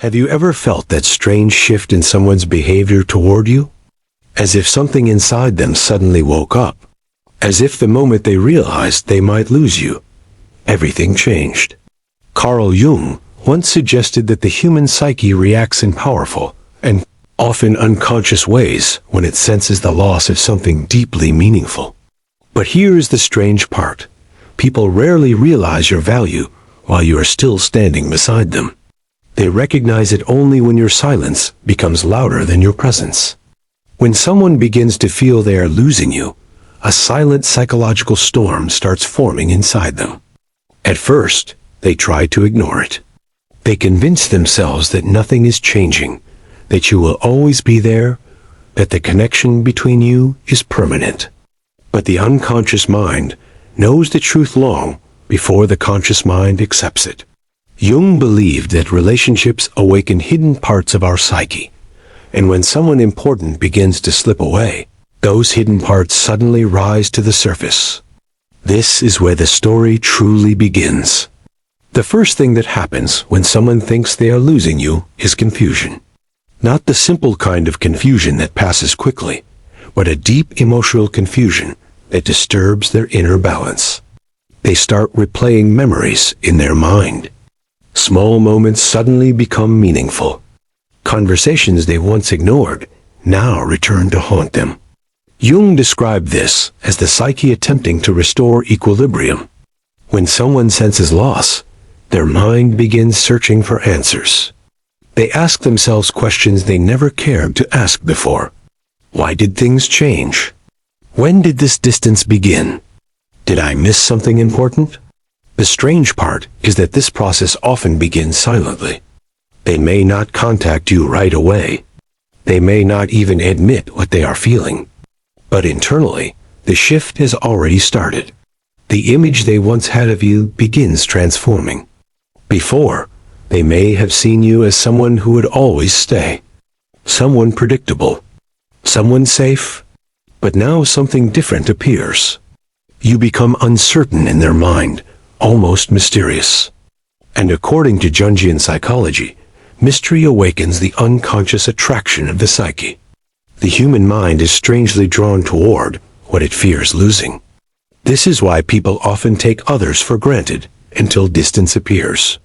Have you ever felt that strange shift in someone's behavior toward you? As if something inside them suddenly woke up. As if the moment they realized they might lose you, everything changed. Carl Jung once suggested that the human psyche reacts in powerful and often unconscious ways when it senses the loss of something deeply meaningful. But here is the strange part. People rarely realize your value while you are still standing beside them. They recognize it only when your silence becomes louder than your presence. When someone begins to feel they are losing you, a silent psychological storm starts forming inside them. At first, they try to ignore it. They convince themselves that nothing is changing, that you will always be there, that the connection between you is permanent. But the unconscious mind knows the truth long before the conscious mind accepts it. Jung believed that relationships awaken hidden parts of our psyche, and when someone important begins to slip away, those hidden parts suddenly rise to the surface. This is where the story truly begins. The first thing that happens when someone thinks they are losing you is confusion. Not the simple kind of confusion that passes quickly, but a deep emotional confusion that disturbs their inner balance. They start replaying memories in their mind. Small moments suddenly become meaningful. Conversations they once ignored now return to haunt them. Jung described this as the psyche attempting to restore equilibrium. When someone senses loss, their mind begins searching for answers. They ask themselves questions they never cared to ask before. Why did things change? When did this distance begin? Did I miss something important? The strange part is that this process often begins silently. They may not contact you right away. They may not even admit what they are feeling. But internally, the shift has already started. The image they once had of you begins transforming. Before, they may have seen you as someone who would always stay. Someone predictable. Someone safe. But now something different appears. You become uncertain in their mind, almost mysterious. And according to Jungian psychology, mystery awakens the unconscious attraction of the psyche. The human mind is strangely drawn toward what it fears losing. This is why people often take others for granted until distance appears.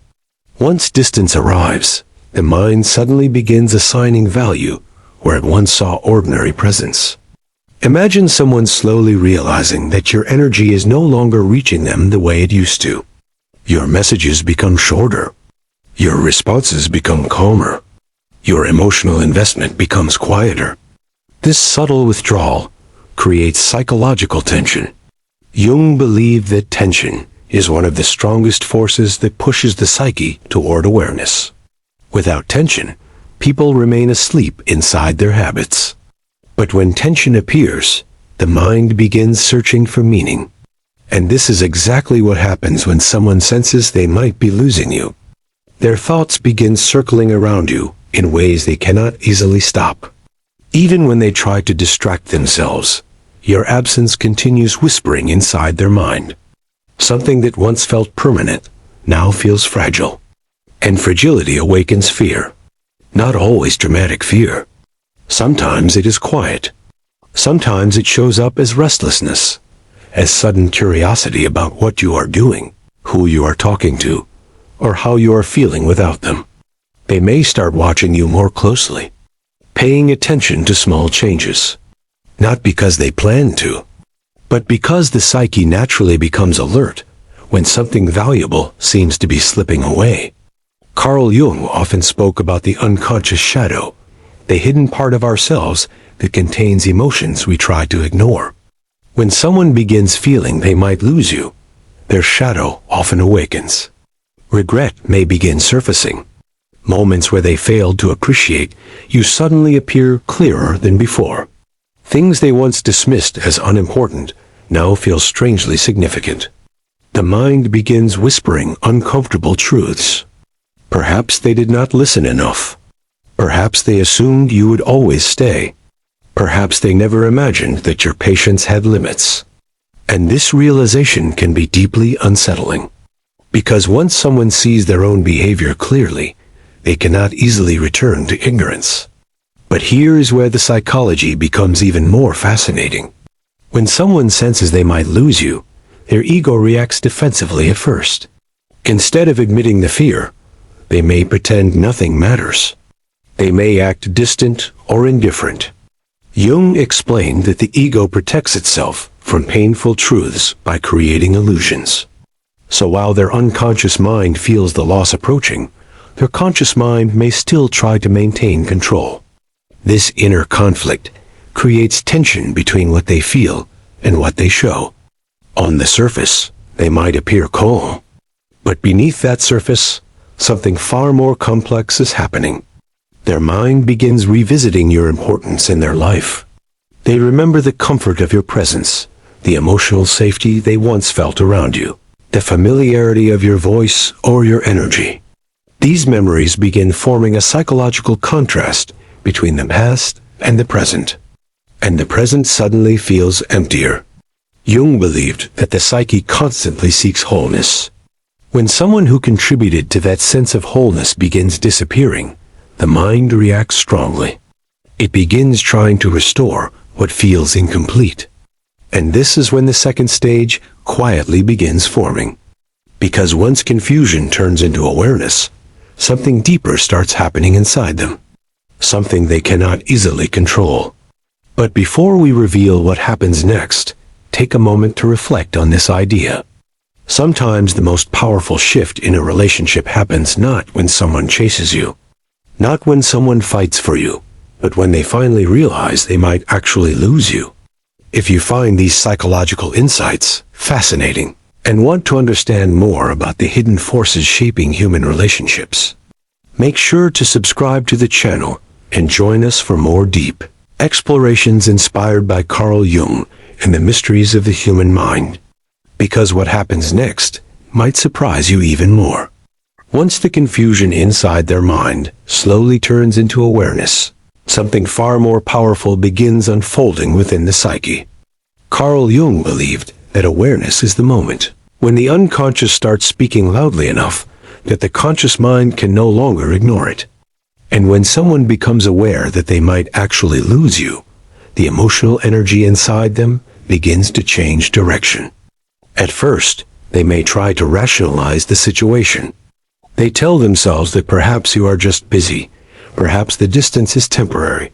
Once distance arrives, the mind suddenly begins assigning value where it once saw ordinary presence. Imagine someone slowly realizing that your energy is no longer reaching them the way it used to. Your messages become shorter. Your responses become calmer. Your emotional investment becomes quieter. This subtle withdrawal creates psychological tension. Jung believed that tension is one of the strongest forces that pushes the psyche toward awareness. Without tension, people remain asleep inside their habits. But when tension appears, the mind begins searching for meaning. And this is exactly what happens when someone senses they might be losing you. Their thoughts begin circling around you in ways they cannot easily stop. Even when they try to distract themselves, your absence continues whispering inside their mind. Something that once felt permanent now feels fragile. And fragility awakens fear. Not always dramatic fear. Sometimes it is quiet. Sometimes it shows up as restlessness, as sudden curiosity about what you are doing, who you are talking to, or how you are feeling without them. They may start watching you more closely, paying attention to small changes. Not because they plan to, but because the psyche naturally becomes alert when something valuable seems to be slipping away. Carl Jung often spoke about the unconscious shadow, the hidden part of ourselves that contains emotions we try to ignore. When someone begins feeling they might lose you, their shadow often awakens. Regret may begin surfacing. Moments where they failed to appreciate you suddenly appear clearer than before. Things they once dismissed as unimportant now feel strangely significant. The mind begins whispering uncomfortable truths. Perhaps they did not listen enough. Perhaps they assumed you would always stay. Perhaps they never imagined that your patience had limits. And this realization can be deeply unsettling. Because once someone sees their own behavior clearly, they cannot easily return to ignorance. But here is where the psychology becomes even more fascinating. When someone senses they might lose you, their ego reacts defensively at first. Instead of admitting the fear, they may pretend nothing matters. They may act distant or indifferent. Jung explained that the ego protects itself from painful truths by creating illusions. So while their unconscious mind feels the loss approaching, their conscious mind may still try to maintain control. This inner conflict creates tension between what they feel and what they show. On the surface, they might appear calm, but beneath that surface, something far more complex is happening. Their mind begins revisiting your importance in their life. They remember the comfort of your presence, the emotional safety they once felt around you, the familiarity of your voice or your energy. These memories begin forming a psychological contrast between the past and the present. And the present suddenly feels emptier. Jung believed that the psyche constantly seeks wholeness. When someone who contributed to that sense of wholeness begins disappearing, the mind reacts strongly. It begins trying to restore what feels incomplete. And this is when the second stage quietly begins forming. Because once confusion turns into awareness, something deeper starts happening inside them. Something they cannot easily control. But before we reveal what happens next, take a moment to reflect on this idea. Sometimes the most powerful shift in a relationship happens not when someone chases you, not when someone fights for you, but when they finally realize they might actually lose you. If you find these psychological insights fascinating and want to understand more about the hidden forces shaping human relationships, make sure to subscribe to the channel and join us for more deep explorations inspired by Carl Jung and the mysteries of the human mind. Because what happens next might surprise you even more. Once the confusion inside their mind slowly turns into awareness, something far more powerful begins unfolding within the psyche. Carl Jung believed that awareness is the moment when the unconscious starts speaking loudly enough that the conscious mind can no longer ignore it. And when someone becomes aware that they might actually lose you, the emotional energy inside them begins to change direction. At first, they may try to rationalize the situation. They tell themselves that perhaps you are just busy, perhaps the distance is temporary,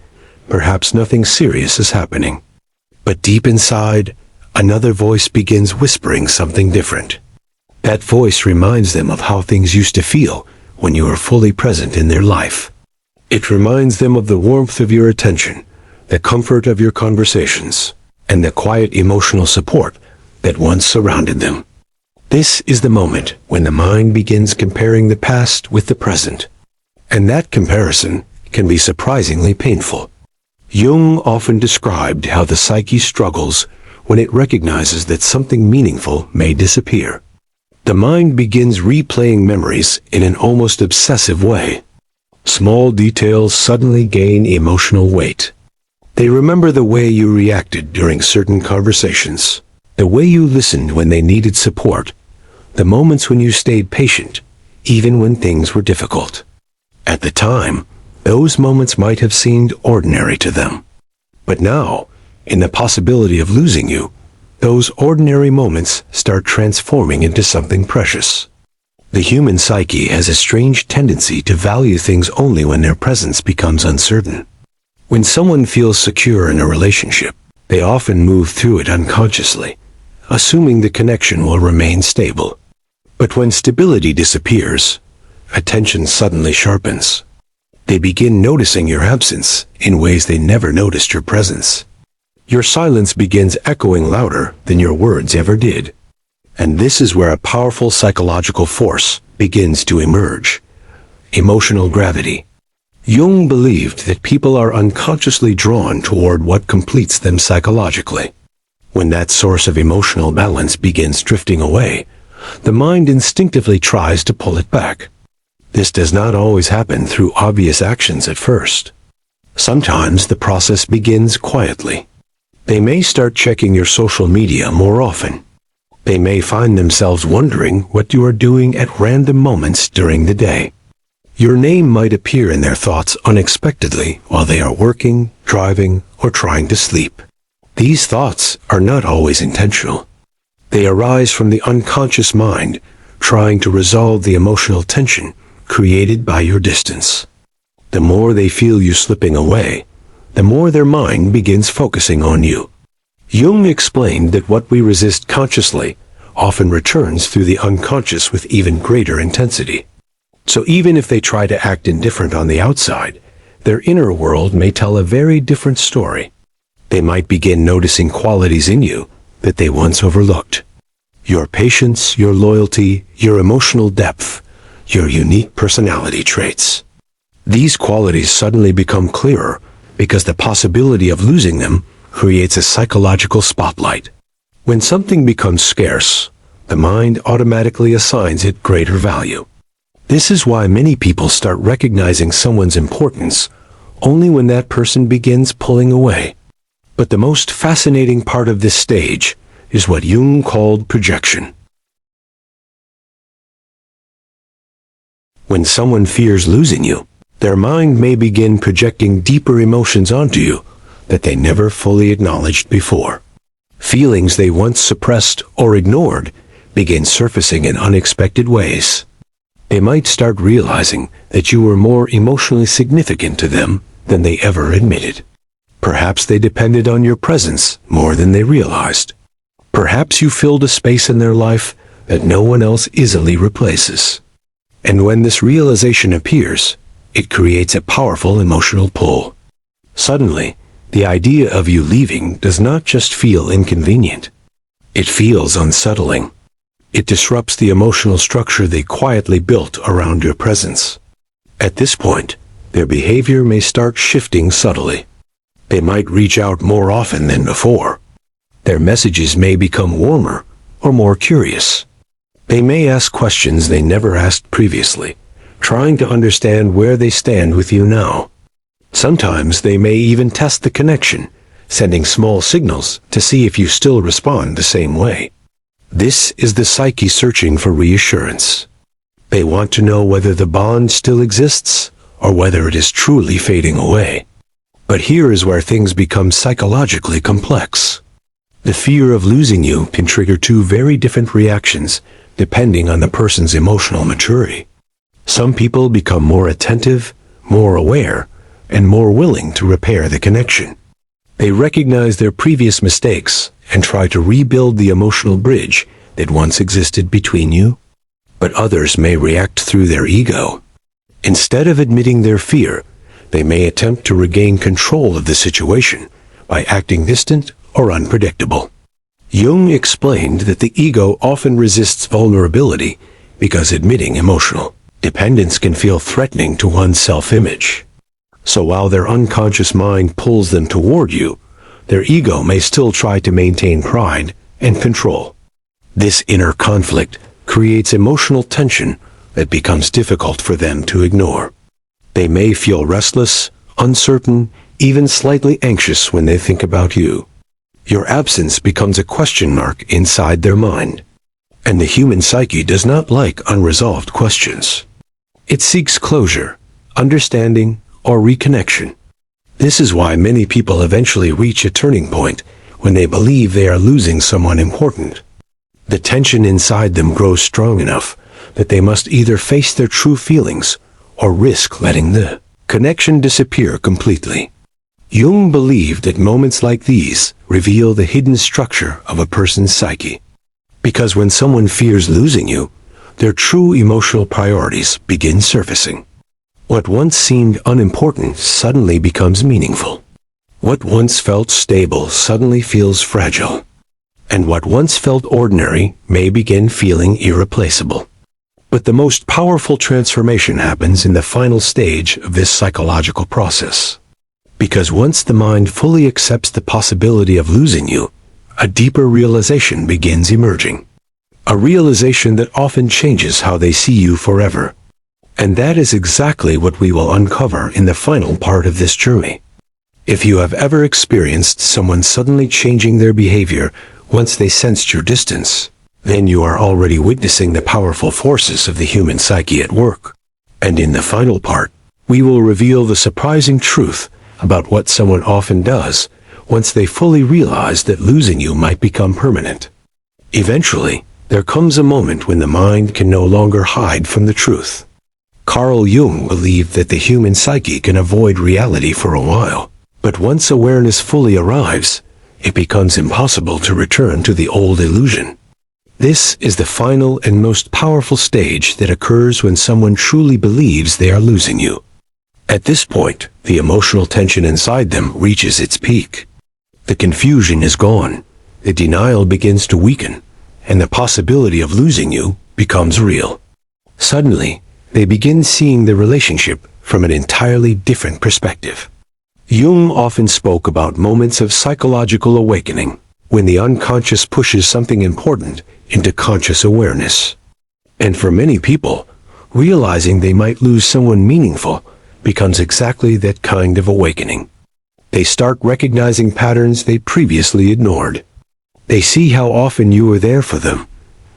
perhaps nothing serious is happening. But deep inside, another voice begins whispering something different. That voice reminds them of how things used to feel when you were fully present in their life. It reminds them of the warmth of your attention, the comfort of your conversations, and the quiet emotional support that once surrounded them. This is the moment when the mind begins comparing the past with the present. And that comparison can be surprisingly painful. Jung often described how the psyche struggles when it recognizes that something meaningful may disappear. The mind begins replaying memories in an almost obsessive way. Small details suddenly gain emotional weight. They remember the way you reacted during certain conversations, the way you listened when they needed support, the moments when you stayed patient, even when things were difficult. At the time, those moments might have seemed ordinary to them. But now, in the possibility of losing you, those ordinary moments start transforming into something precious. The human psyche has a strange tendency to value things only when their presence becomes uncertain. When someone feels secure in a relationship, they often move through it unconsciously, assuming the connection will remain stable. But when stability disappears, attention suddenly sharpens. They begin noticing your absence in ways they never noticed your presence. Your silence begins echoing louder than your words ever did. And this is where a powerful psychological force begins to emerge: emotional gravity. Jung believed that people are unconsciously drawn toward what completes them psychologically. When that source of emotional balance begins drifting away, the mind instinctively tries to pull it back. This does not always happen through obvious actions at first. Sometimes the process begins quietly. They may start checking your social media more often. They may find themselves wondering what you are doing at random moments during the day. Your name might appear in their thoughts unexpectedly while they are working, driving, or trying to sleep. These thoughts are not always intentional. They arise from the unconscious mind, trying to resolve the emotional tension created by your distance. The more they feel you slipping away, the more their mind begins focusing on you. Jung explained that what we resist consciously often returns through the unconscious with even greater intensity. So even if they try to act indifferent on the outside, their inner world may tell a very different story. They might begin noticing qualities in you that they once overlooked. Your patience, your loyalty, your emotional depth, your unique personality traits. These qualities suddenly become clearer because the possibility of losing them creates a psychological spotlight. When something becomes scarce, the mind automatically assigns it greater value. This is why many people start recognizing someone's importance only when that person begins pulling away. But the most fascinating part of this stage is what Jung called projection. When someone fears losing you, their mind may begin projecting deeper emotions onto you that they never fully acknowledged before. Feelings they once suppressed or ignored begin surfacing in unexpected ways. They might start realizing that you were more emotionally significant to them than they ever admitted. Perhaps they depended on your presence more than they realized. Perhaps you filled a space in their life that no one else easily replaces. And when this realization appears, it creates a powerful emotional pull. Suddenly, the idea of you leaving does not just feel inconvenient. It feels unsettling. It disrupts the emotional structure they quietly built around your presence. At this point, their behavior may start shifting subtly. They might reach out more often than before. Their messages may become warmer or more curious. They may ask questions they never asked previously, trying to understand where they stand with you now. Sometimes they may even test the connection, sending small signals to see if you still respond the same way. This is the psyche searching for reassurance. They want to know whether the bond still exists or whether it is truly fading away. But here is where things become psychologically complex. The fear of losing you can trigger two very different reactions depending on the person's emotional maturity. Some people become more attentive, more aware, and more willing to repair the connection. They recognize their previous mistakes and try to rebuild the emotional bridge that once existed between you. But others may react through their ego. Instead of admitting their fear, they may attempt to regain control of the situation by acting distant or unpredictable. Jung explained that the ego often resists vulnerability because admitting emotional dependence can feel threatening to one's self-image. So while their unconscious mind pulls them toward you, their ego may still try to maintain pride and control. This inner conflict creates emotional tension that becomes difficult for them to ignore. They may feel restless, uncertain, even slightly anxious when they think about you. Your absence becomes a question mark inside their mind. And the human psyche does not like unresolved questions. It seeks closure, understanding, or reconnection. This is why many people eventually reach a turning point when they believe they are losing someone important. The tension inside them grows strong enough that they must either face their true feelings or risk letting the connection disappear completely. Jung believed that moments like these reveal the hidden structure of a person's psyche. Because when someone fears losing you, their true emotional priorities begin surfacing. What once seemed unimportant suddenly becomes meaningful. What once felt stable suddenly feels fragile. And what once felt ordinary may begin feeling irreplaceable. But the most powerful transformation happens in the final stage of this psychological process. Because once the mind fully accepts the possibility of losing you, a deeper realization begins emerging. A realization that often changes how they see you forever. And that is exactly what we will uncover in the final part of this journey. If you have ever experienced someone suddenly changing their behavior once they sensed your distance, then you are already witnessing the powerful forces of the human psyche at work. And in the final part, we will reveal the surprising truth about what someone often does once they fully realize that losing you might become permanent. Eventually, there comes a moment when the mind can no longer hide from the truth. Carl Jung believed that the human psyche can avoid reality for a while, but once awareness fully arrives, it becomes impossible to return to the old illusion. This is the final and most powerful stage that occurs when someone truly believes they are losing you. At this point, the emotional tension inside them reaches its peak. The confusion is gone, the denial begins to weaken, and the possibility of losing you becomes real. Suddenly, they begin seeing the relationship from an entirely different perspective. Jung often spoke about moments of psychological awakening, when the unconscious pushes something important into conscious awareness. And for many people, realizing they might lose someone meaningful becomes exactly that kind of awakening. They start recognizing patterns they previously ignored. They see how often you were there for them,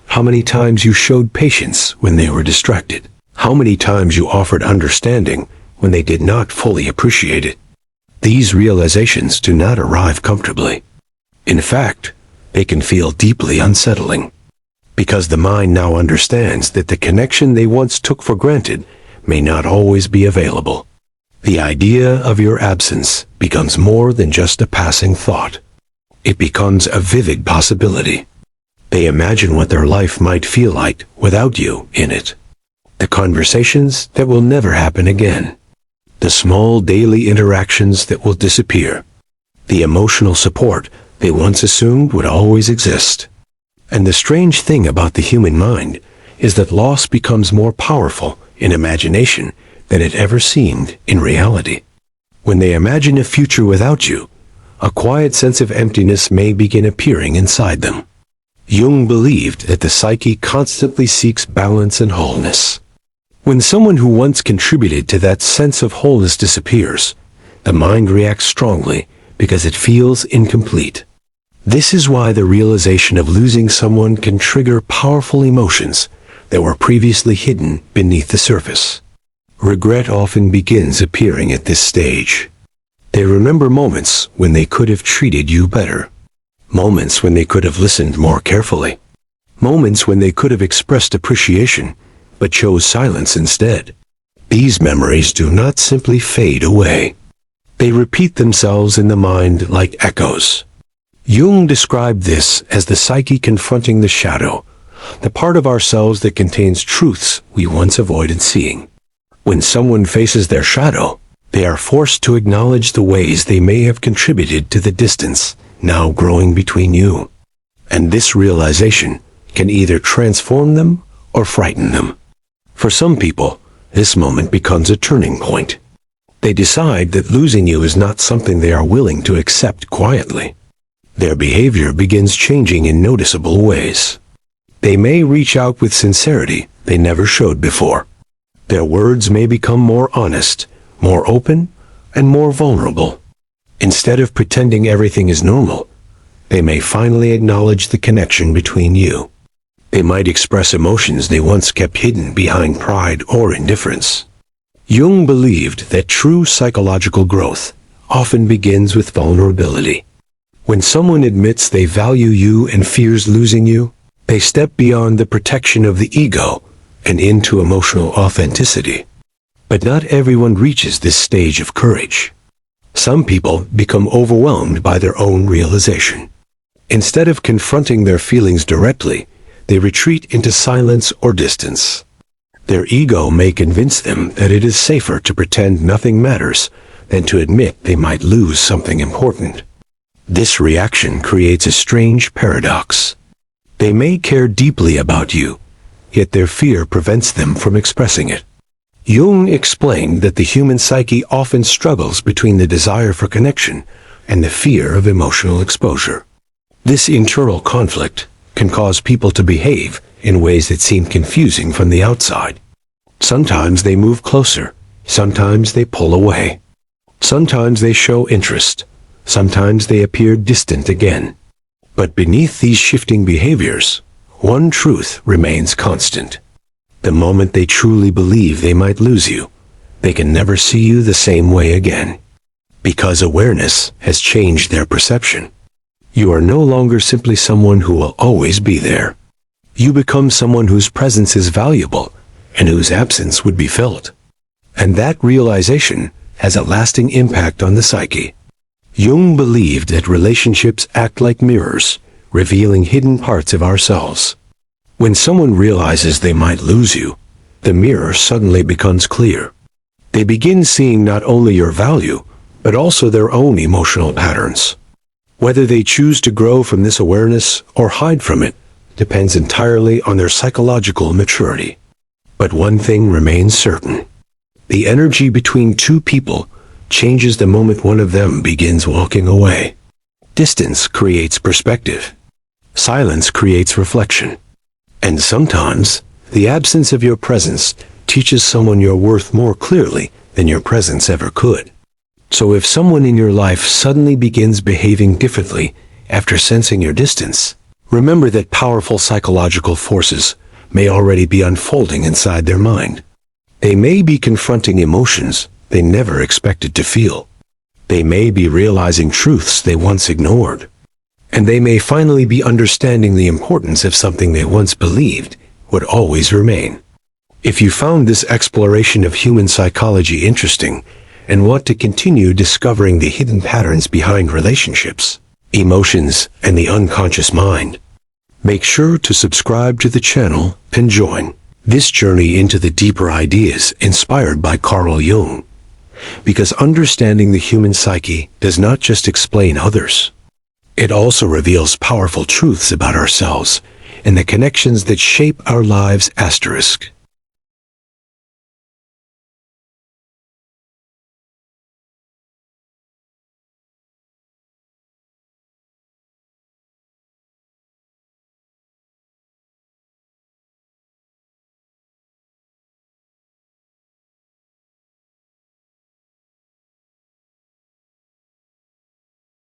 how many times you showed patience when they were distracted, how many times you offered understanding when they did not fully appreciate it. These realizations do not arrive comfortably. In fact, they can feel deeply unsettling, because the mind now understands that the connection they once took for granted may not always be available. The idea of your absence becomes more than just a passing thought. It becomes a vivid possibility. They imagine what their life might feel like without you in it. The conversations that will never happen again. The small daily interactions that will disappear. The emotional support they once assumed would always exist. And the strange thing about the human mind is that loss becomes more powerful in imagination than it ever seemed in reality. When they imagine a future without you, a quiet sense of emptiness may begin appearing inside them. Jung believed that the psyche constantly seeks balance and wholeness. When someone who once contributed to that sense of wholeness disappears, the mind reacts strongly because it feels incomplete. This is why the realization of losing someone can trigger powerful emotions that were previously hidden beneath the surface. Regret often begins appearing at this stage. They remember moments when they could have treated you better. Moments when they could have listened more carefully. Moments when they could have expressed appreciation, but chose silence instead. These memories do not simply fade away. They repeat themselves in the mind like echoes. Jung described this as the psyche confronting the shadow, the part of ourselves that contains truths we once avoided seeing. When someone faces their shadow, they are forced to acknowledge the ways they may have contributed to the distance now growing between you. And this realization can either transform them or frighten them. For some people, this moment becomes a turning point. They decide that losing you is not something they are willing to accept quietly. Their behavior begins changing in noticeable ways. They may reach out with sincerity they never showed before. Their words may become more honest, more open, and more vulnerable. Instead of pretending everything is normal, they may finally acknowledge the connection between you. They might express emotions they once kept hidden behind pride or indifference. Jung believed that true psychological growth often begins with vulnerability. When someone admits they value you and fears losing you, they step beyond the protection of the ego and into emotional authenticity. But not everyone reaches this stage of courage. Some people become overwhelmed by their own realization. Instead of confronting their feelings directly, they retreat into silence or distance. Their ego may convince them that it is safer to pretend nothing matters than to admit they might lose something important. This reaction creates a strange paradox. They may care deeply about you, yet their fear prevents them from expressing it. Jung explained that the human psyche often struggles between the desire for connection and the fear of emotional exposure. This internal conflict can cause people to behave in ways that seem confusing from the outside. Sometimes they move closer, sometimes they pull away. Sometimes they show interest, sometimes they appear distant again. But beneath these shifting behaviors, one truth remains constant. The moment they truly believe they might lose you, they can never see you the same way again. Because awareness has changed their perception. You are no longer simply someone who will always be there. You become someone whose presence is valuable and whose absence would be felt. And that realization has a lasting impact on the psyche. Jung believed that relationships act like mirrors, revealing hidden parts of ourselves. When someone realizes they might lose you, the mirror suddenly becomes clear. They begin seeing not only your value, but also their own emotional patterns. Whether they choose to grow from this awareness or hide from it depends entirely on their psychological maturity. But one thing remains certain. The energy between two people changes the moment one of them begins walking away. Distance creates perspective. Silence creates reflection. And sometimes, the absence of your presence teaches someone your worth more clearly than your presence ever could. So if someone in your life suddenly begins behaving differently after sensing your distance, remember that powerful psychological forces may already be unfolding inside their mind. They may be confronting emotions they never expected to feel. They may be realizing truths they once ignored. And they may finally be understanding the importance of something they once believed would always remain. If you found this exploration of human psychology interesting and want to continue discovering the hidden patterns behind relationships, emotions, and the unconscious mind, make sure to subscribe to the channel and join this journey into the deeper ideas inspired by Carl Jung. Because understanding the human psyche does not just explain others. It also reveals powerful truths about ourselves and the connections that shape our lives.